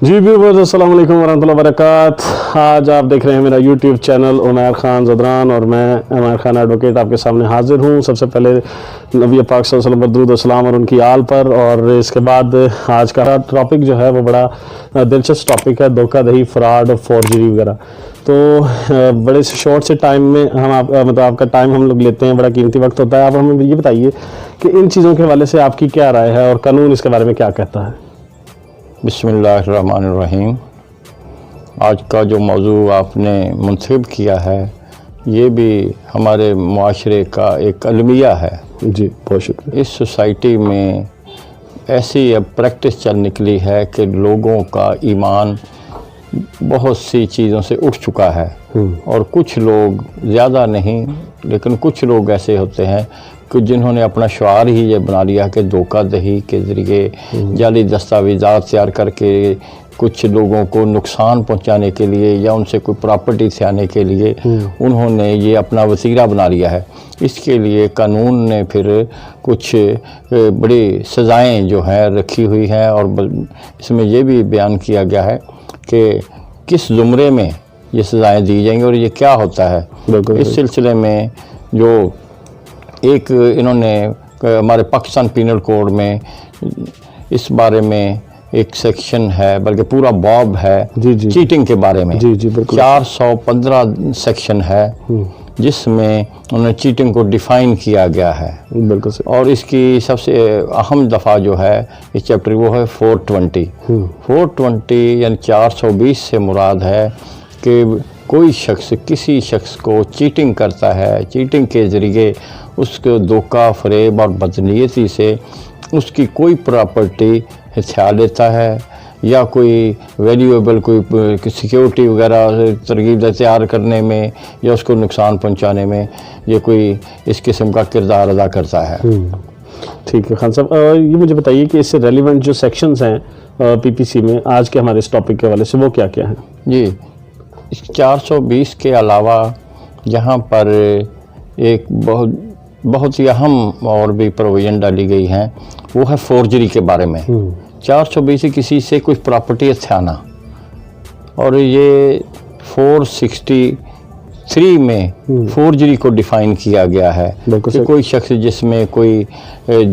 جی viewers السلام علیکم ورحمۃ اللہ وبرکاتہ. آج آپ دیکھ رہے ہیں میرا یوٹیوب چینل عمیر خان زدران اور میں عمیر خان ایڈوکیٹ آپ کے سامنے حاضر ہوں. سب سے پہلے نبی پاک صلی اللہ علیہ وسلم پر درود و السلام اور ان کی آل پر. اور اس کے بعد آج کا ٹاپک جو ہے وہ بڑا دلچسپ ٹاپک ہے, دھوکہ دہی, فراڈ, فورجری وغیرہ. تو بڑے شارٹ سے ٹائم میں ہم آپ کا ٹائم ہم لوگ لیتے ہیں, بڑا قیمتی وقت ہوتا ہے. آپ ہمیں یہ بتائیے کہ ان چیزوں کے حوالے سے آپ کی کیا رائے ہے اور قانون اس کے بارے میں کیا کہتا ہے؟ بسم اللہ الرحمن الرحیم. آج کا جو موضوع آپ نے منتخب کیا ہے یہ بھی ہمارے معاشرے کا ایک المیہ ہے. جی بہت شکریہ. اس سوسائٹی میں ایسی اب پریکٹس چل نکلی ہے کہ لوگوں کا ایمان بہت سی چیزوں سے اٹھ چکا ہے, اور کچھ لوگ, زیادہ نہیں لیکن کچھ لوگ ایسے ہوتے ہیں کہ جنہوں نے اپنا شعار ہی یہ بنا لیا کہ دھوکہ دہی کے ذریعے جعلی دستاویزات تیار کر کے کچھ لوگوں کو نقصان پہنچانے کے لیے یا ان سے کوئی پراپرٹی سیانے کے لیے انہوں نے یہ اپنا وسیلہ بنا لیا ہے. اس کے لیے قانون نے پھر کچھ بڑی سزائیں جو ہیں رکھی ہوئی ہیں, اور اس میں یہ بھی بیان کیا گیا ہے کہ کس زمرے میں یہ سزائیں دی جائیں گی اور یہ کیا ہوتا ہے. اس سلسلے میں جو ایک انہوں نے ہمارے پاکستان پینل کوڈ میں اس بارے میں ایک سیکشن ہے, بلکہ پورا باب ہے چیٹنگ کے بارے میں. 415 سیکشن ہے جس میں انہوں نے چیٹنگ کو ڈیفائن کیا گیا ہے. اور اس کی سب سے اہم دفعہ جو ہے اس چیپٹر وہ ہے 420. 420 یعنی 420 سے مراد ہے کہ کوئی شخص کسی شخص کو چیٹنگ کرتا ہے, چیٹنگ کے ذریعے اس کو دھوکہ, فریب اور بدنیتی سے اس کی کوئی پراپرٹی ہتھیا لیتا ہے, یا کوئی ویلیویبل کوئی سیکیورٹی وغیرہ ترغیب تیار کرنے میں یا اس کو نقصان پہنچانے میں یہ کوئی اس قسم کا کردار ادا کرتا ہے. ٹھیک ہے خان صاحب, یہ مجھے بتائیے کہ اس سے ریلیونٹ جو سیکشنز ہیں پی پی سی میں آج کے ہمارے اس ٹاپک کے حوالے سے وہ کیا کیا ہیں؟ جی, اس 420 کے علاوہ یہاں پر ایک بہت ہی اہم اور بھی پروویژن ڈالی گئی ہیں, وہ ہے فورجری کے بارے میں. 420 کسی سے کچھ پراپرٹی ہتھیانا, اور یہ 463 میں فورجری کو ڈیفائن کیا گیا ہے کہ کوئی شخص جس میں کوئی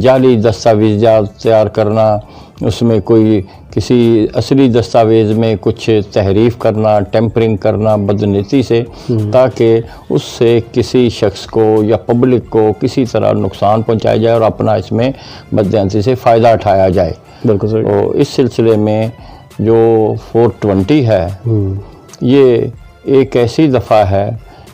جعلی دستاویزات تیار کرنا, اس میں کوئی کسی اصلی دستاویز میں کچھ تحریف کرنا, ٹیمپرنگ کرنا بدنیتی سے, تاکہ اس سے کسی شخص کو یا پبلک کو کسی طرح نقصان پہنچایا جائے اور اپنا اس میں بددیانتی سے فائدہ اٹھایا جائے. تو اس سلسلے میں جو 420 ہے یہ ایک ایسی دفعہ ہے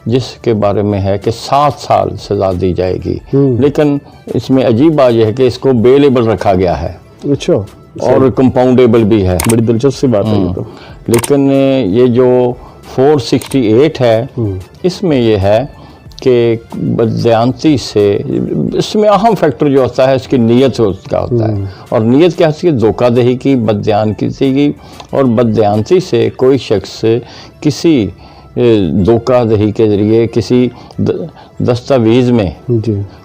جس کے بارے میں ہے کہ 7 سال سزا دی جائے گی. لیکن اس میں عجیب بات یہ ہے کہ اس کو بیلیبل رکھا گیا ہے. اچھا, اور کمپاؤنڈیبل بھی ہے. بڑی دلچسپ سی بات ہے یہ تو. لیکن یہ جو 468 ہے اس میں یہ ہے کہ بددیانتی سے, اس میں اہم فیکٹر جو ہوتا ہے اس کی نیت کا ہوتا ہے, اور نیت کیا ہوتی ہے؟ دھوکہ دہی کی, بددیانتی کی. اور بددیانتی سے کوئی شخص کسی دھوکہ دہی کے ذریعے کسی دستاویز میں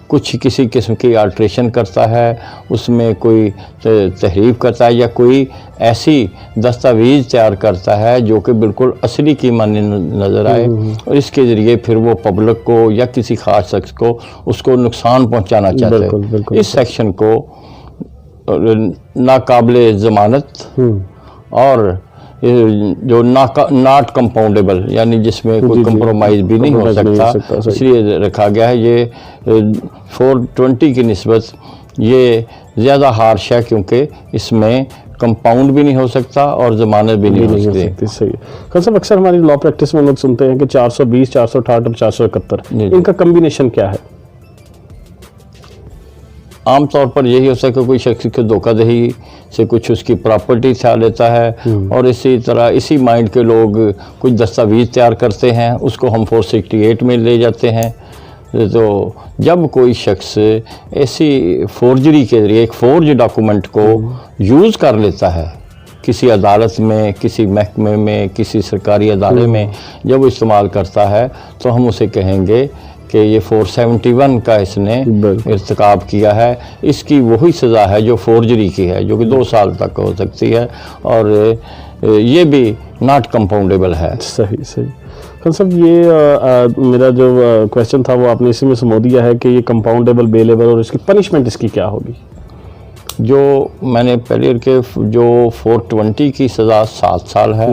کچھ کسی قسم کی آلٹریشن کرتا ہے, اس میں کوئی تحریف کرتا ہے, یا کوئی ایسی دستاویز تیار کرتا ہے جو کہ بالکل اصلی کی معنی نظر آئے, اور اس کے ذریعے پھر وہ پبلک کو یا کسی خاص شخص کو اس کو نقصان پہنچانا چاہتے ہیں. اس سیکشن کو ناقابل ضمانت اور جو ناٹ کمپاؤنڈیبل, یعنی جس میں کوئی کمپرومائز بھی نہیں ہو سکتا, اس لیے رکھا گیا ہے. یہ 420 کی نسبت یہ زیادہ ہارش ہے کیونکہ اس میں کمپاؤنڈ بھی نہیں ہو سکتا اور ضمانت بھی نہیں ہو سکتی. صحیح ہے خان صاحب. اکثر ہماری لا پریکٹس میں لوگ سنتے ہیں کہ 420, 468 اور 471, ان کا کمبینیشن کیا ہے؟ عام طور پر یہی ہوتا ہے کہ کوئی شخص کے دھوکہ دہی سے کچھ اس کی پراپرٹی تھا لیتا ہے, اور اسی طرح اسی مائنڈ کے لوگ کچھ دستاویز تیار کرتے ہیں, اس کو ہم 468 میں لے جاتے ہیں. تو جب کوئی شخص ایسی فورجری کے ذریعے ایک فورج ڈاکومنٹ کو یوز کر لیتا ہے کسی عدالت میں, کسی محکمے میں, کسی سرکاری ادارے میں جب وہ استعمال کرتا ہے, تو ہم اسے کہیں گے کہ یہ 471 کا اس نے ارتکاب کیا ہے. اس کی وہی سزا ہے جو فورجری کی ہے, جو کہ 2 سال تک ہو سکتی ہے, اور یہ بھی ناٹ کمپاؤنڈیبل ہے. صحیح صحیح. خان صاحب یہ میرا جو کویشچن تھا وہ آپ نے اسی میں سمو دیا ہے کہ یہ کمپاؤنڈیبل بیلیبل اور اس کی پنشمنٹ اس کی کیا ہوگی؟ جو میں نے پہلے کہ جو 420 کی سزا 7 سال ہے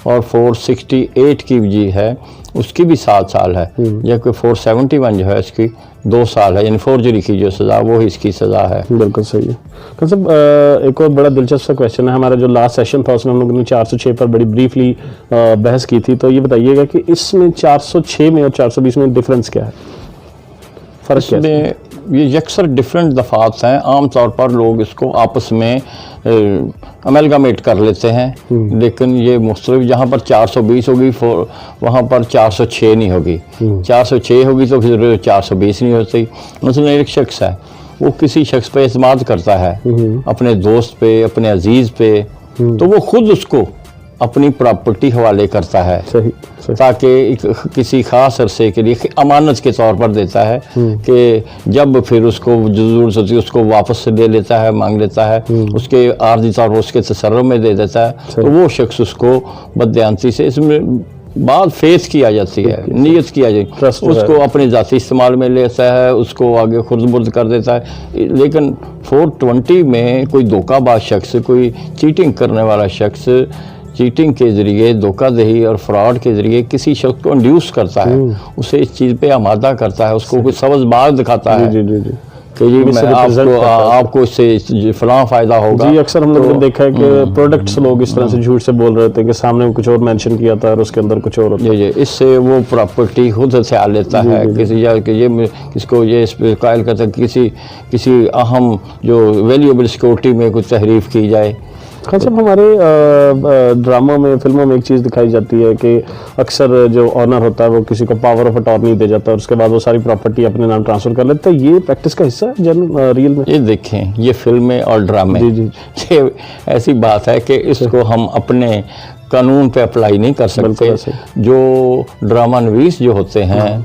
اور 468 کی جی ہے اس کی بھی 7 سال ہے، جبکہ 471 جو ہے اس کی 2 سال ہے، یعنی فورجری کی جو سزا وہ اس کی سزا ہے. بالکل صحیح ہے. خان صاحب ایک اور بڑا دلچسپ سا کویشچن ہے. ہمارا جو لاسٹ سیشن تھا اس میں ہم لوگوں نے 406 پر بڑی بریفلی بحث کی تھی، تو یہ بتائیے گا کہ اس میں 406 میں اور 420 میں ڈفرینس کیا ہے، فرق کیا ہے؟ یہ یکسر ڈفرینٹ دفعات ہیں. عام طور پر لوگ اس کو آپس میں امیلگامیٹ کر لیتے ہیں، لیکن یہ مختلف، جہاں پر 420 ہوگی وہاں پر 406 نہیں ہوگی. 406 ہوگی تو پھر 420 نہیں ہوتی. مثلا ایک شخص ہے، وہ کسی شخص پہ اعتماد کرتا ہے، اپنے دوست پہ، اپنے عزیز پہ، تو وہ خود اس کو اپنی پراپرٹی حوالے کرتا ہے تاکہ کسی خاص عرصے کے لیے امانت کے طور پر دیتا ہے کہ جب پھر اس کو ضرورت ہوتی ہے اس کو واپس لے لیتا ہے، مانگ لیتا ہے، اس کے عارضی طور پر اس کے تصرف میں دے دیتا ہے. تو وہ شخص اس کو بددیانتی سے، اس میں بعد فیس کی آ جاتی ہے، نیت کی آ جاتی ہے، اس کو اپنے ذاتی استعمال میں لیتا ہے، اس کو آگے خرد برد کر دیتا ہے. لیکن 420 میں کوئی دھوکہ باز شخص، کوئی چیٹنگ کرنے والا شخص چیٹنگ کے ذریعے، دھوکہ دہی اور فراڈ کے ذریعے کسی شخص کو انڈیوس کرتا ہے، اسے اس چیز پہ آمادہ کرتا ہے، اس کو کوئی سبز باغ دکھاتا ہے کہ آپ کو اس سے فلاں فائدہ ہوگا. جی اکثر ہم لوگ نے دیکھا ہے کہ پروڈکٹس لوگ اس طرح سے جھوٹ سے بول رہے تھے کہ سامنے کچھ اور مینشن کیا تھا اور اس کے اندر کچھ اور ہوتا ہے. اس سے وہ پراپرٹی خود سے لیتا ہے کسی، یا کہ یہ کس کو یہ اس پہ قائل کرتا ہے کسی اہم جو ویلیوبل سیکورٹی میں کچھ تحریف کی جائے. خان صاحب ہمارے ڈراموں میں، فلموں میں ایک چیز دکھائی جاتی ہے کہ اکثر جو آنر ہوتا ہے وہ کسی کو پاور آف اٹارنی دے جاتا ہے اور اس کے بعد وہ ساری پراپرٹی اپنے نام ٹرانسفر کر لیتا ہے. یہ پریکٹس کا حصہ ہے ریئل میں؟ یہ دیکھیں، یہ فلمیں اور ڈرامے یہ ایسی بات ہے کہ اس کو ہم اپنے قانون پہ اپلائی نہیں کر سکتے. جو ڈرامہ نویس جو ہوتے ہیں،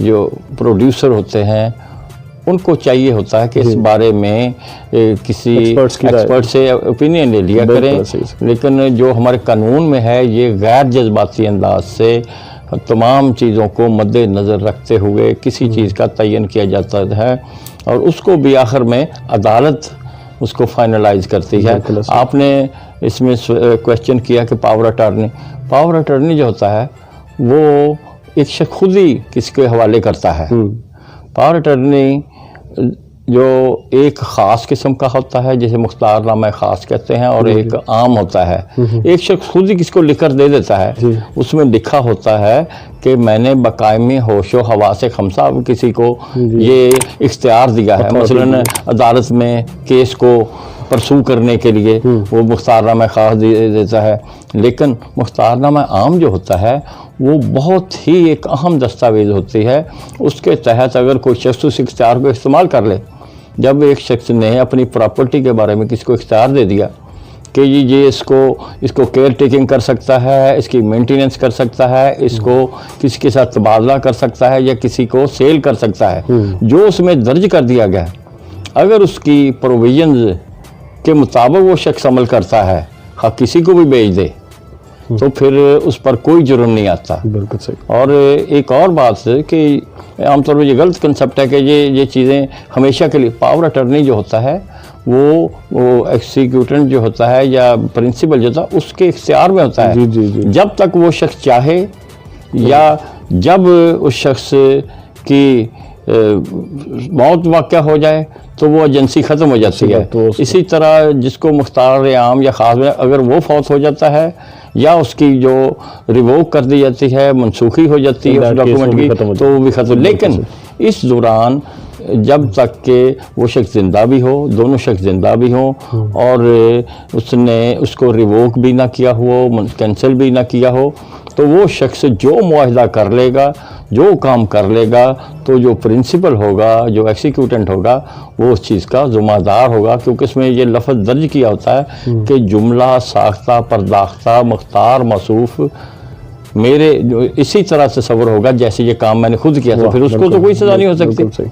جو پروڈیوسر ہوتے ہیں، ان کو چاہیے ہوتا ہے کہ اس بارے میں کسی ایکسپرٹ سے اوپینین لے لیا کریں. لیکن جو ہمارے قانون میں ہے یہ غیر جذباتی انداز سے تمام چیزوں کو مد نظر رکھتے ہوئے کسی چیز کا تعین کیا جاتا ہے اور اس کو بھی آخر میں عدالت اس کو فائنلائز کرتی ہے. آپ نے اس میں کویشچن کیا کہ پاور اٹارنی جو ہوتا ہے وہ ایک شخص خود ہی کسی کے حوالے کرتا ہے. پاور اٹارنی جو ایک خاص قسم کا ہوتا ہے جسے مختار نامہ خاص کہتے ہیں، اور ایک عام ہوتا ہے. ایک شخص خود ہی کس کو لکھ کر دے دیتا ہے، اس میں لکھا ہوتا ہے کہ میں نے بقائمی ہوش و حواس خمسہ کسی کو یہ اختیار دیا ہے. مثلاً عدالت میں کیس کو پرسو کرنے کے لیے وہ مختار نامہ خاص دیتا ہے. لیکن مختار نامہ عام جو ہوتا ہے وہ بہت ہی ایک اہم دستاویز ہوتی ہے. اس کے تحت اگر کوئی شخص اس اختیار کو استعمال کر لے، جب ایک شخص نے اپنی پراپرٹی کے بارے میں کسی کو اختیار دے دیا کہ یہ اس کو کیئر ٹیکنگ کر سکتا ہے، اس کی مینٹیننس کر سکتا ہے، اس کو کسی کے ساتھ تبادلہ کر سکتا ہے یا کسی کو سیل کر سکتا ہے، جو اس میں درج کر دیا گیا، اگر اس کی پروویژنز کے مطابق وہ شخص عمل کرتا ہے، کسی کو بھی بیچ دے، تو پھر اس پر کوئی جرم نہیں آتا. بالکل صحیح. اور ایک اور بات ہے کہ عام طور پر یہ غلط کنسپٹ ہے کہ یہ چیزیں ہمیشہ کے لیے. پاور اٹارنی جو ہوتا ہے وہ ایکسیکیوٹنٹ جو ہوتا ہے یا پرنسپل جو ہوتا ہے اس کے اختیار میں ہوتا ہے. جب تک وہ شخص چاہے یا جب اس شخص کی موت واقع ہو جائے تو وہ ایجنسی ختم ہو جاتی ہے. اسی طرح جس کو مختار عام یا خاص میں اگر وہ فوت ہو جاتا ہے یا اس کی جو ریووک کر دی جاتی ہے، منسوخی ہو جاتی ہے اس ڈاکومنٹ کی، تو وہ بھی ختم. لیکن اس دوران جب تک کہ وہ شخص زندہ بھی ہو، دونوں شخص زندہ بھی ہوں اور اس نے اس کو ریووک بھی نہ کیا ہو، کینسل بھی نہ کیا ہو، تو وہ شخص جو معاہدہ کر لے گا، جو کام کر لے گا، تو جو پرنسپل ہوگا، جو ایکسیکیوٹنٹ ہوگا، وہ اس چیز کا ذمہ دار ہوگا. کیونکہ اس میں یہ لفظ درج کیا ہوتا ہے کہ جملہ ساختہ پرداختہ مختار موصوف میرے جو اسی طرح تصور ہوگا جیسے یہ کام میں نے خود کیا تھا، پھر اس کو تو کوئی سزا نہیں ہو سکتی.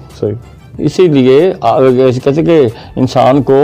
اسی لیے کہتے کہ انسان کو